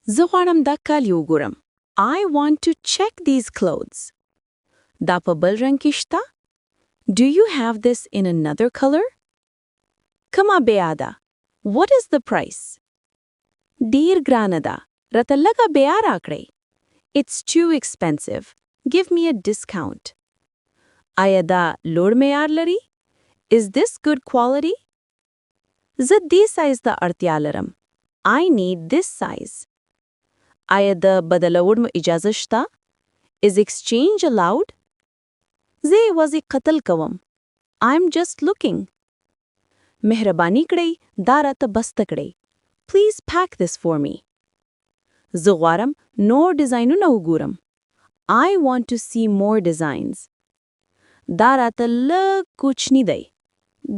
زه غواړم دا کالي وګورم. I want to check these clothes. دا په بل رنګ کې شته؟ Do you have this in another color? کما بیا ده. What is the price? ډیر ګرانه ده. راته لږه بیا راکړئ. It's too expensive. Give me a discount. آیا دا لوړ معیار لري؟ Is this good quality? زه دې سایز ته اړتیا لرم. I need this size. آیا د بدلولو اجازه شته؟ Is exchange allowed? زه یوازې قتل کوم. I'm just looking. مهرباني کړئ دا راته بسته کړئ. Please pack this for me. زه غواړم نور ډیزاینونه وګورم. I want to see more designs. دا راته لږ کوچنی دی.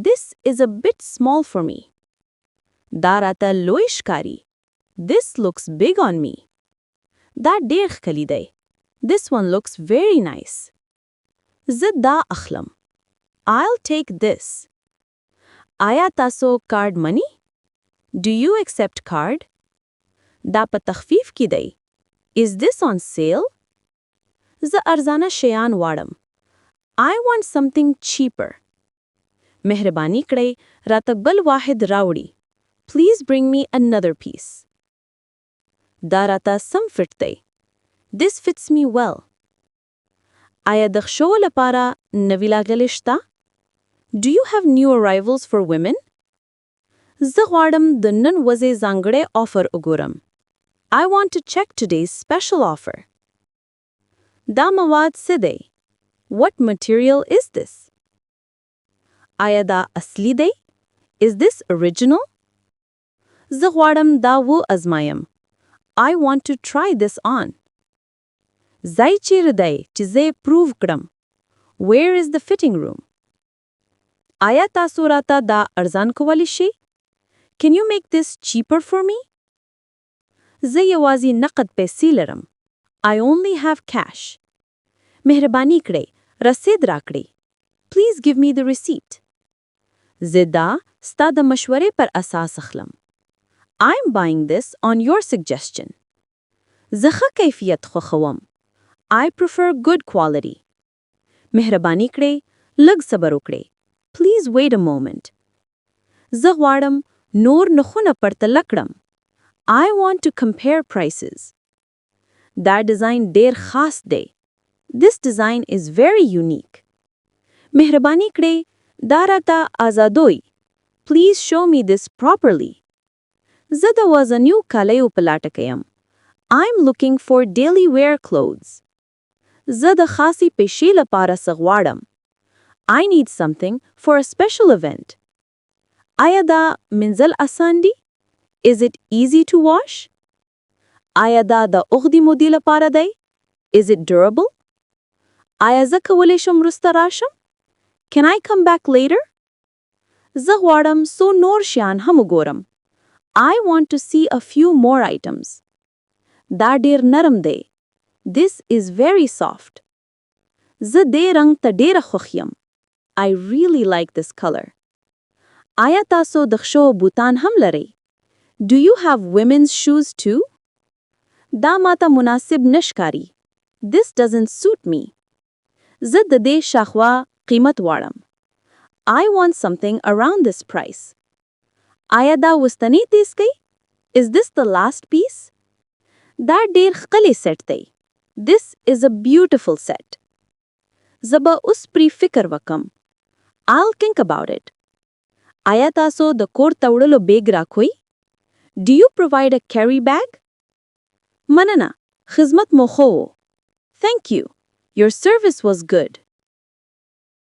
This is a bit small for me. دا راته لوی ښکاري. This looks big on me. دا ډیر ښکلی دی. This one looks very nice. زه دا اخلم. I'll take this. آیا تاسو کارډ منی؟ Do you accept card? دا په تخفیف کې دی. Is this on sale? زه ارزانه شیان واړم. I want something cheaper. مهرباني کړئ راته بل واحد راوړي. Please bring me another piece. دا راته سم فټ دی. This fits me well. آیا د ښو لپاره نوی لاګلې شته؟ Do you have new arrivals for women? زه غواړم د نن ورځې ځانګړی آفر وګورم. I want to check today's special offer. دا مواد څه دی؟ What material is this? آیا دا اصلي دی؟ Is this original? زه غواړم دا ازمایم. I want to try this on. ځای چیرې دی چې زه پروف کړم. Where is the fitting room? آیا تاسو راته دا ارزان کولی شئ؟ Can you make this cheaper for me? زه یوازې نقد پیسې لرم. I only have cash. مهرباني کړئ رسید راکړئ. Please give me the receipt. زه دا ستا د مشورې پر اساس اخلم. I'm buying this on your suggestion. زه ښه کیفیت خوښوم. I prefer good quality. مهرباني کړئ لږ صبر وکړئ. Please wait a moment. زه غواړم نور نخونه پرتله کړم. I want to compare prices. دا ډیزاین ډیر خاص دی. This design is very unique. مهرباني کړئ دا راته آزادوي. Please show me this properly. زه د وزنیو کالیو په لټه کې یم. I'm looking for daily wear clothes. زه د خاصې پیشې لپاره څه غواړم. I need something for a special event. آیا دا منزل آسان دی؟ Is it easy to wash? آیا دا د اوږدې مودې لپاره دی؟ Is it durable? آیا زه کولی شم وروسته راشم؟ Can I come back later? زه غواړم څو نور شیان هم وګورم. I want to see a few more items. دا ډیر نرم دی. This is very soft. زه دې رنګ ته ډیره خوښ یم. I really like this color. آیا تاسو د ښو بوتان هم لرئ؟ Do you have women's shoes too? دا ماته مناسب نشکاری. This doesn't suit me. زه د دې شاخوا قیمت واړم. I want something around this price. آیا دا وستنی تیز کی؟ Is this the last piece? دا ډیر ښکلی سیټ دی. This is a beautiful set. زه به اوس پرې فکر وکم. I'll think about it. آیا تاسو د کور تړلو بیگ راکوئ؟ Do you provide a carry bag? مننه. خدمت مو ښه و. Thank you. Your service was good.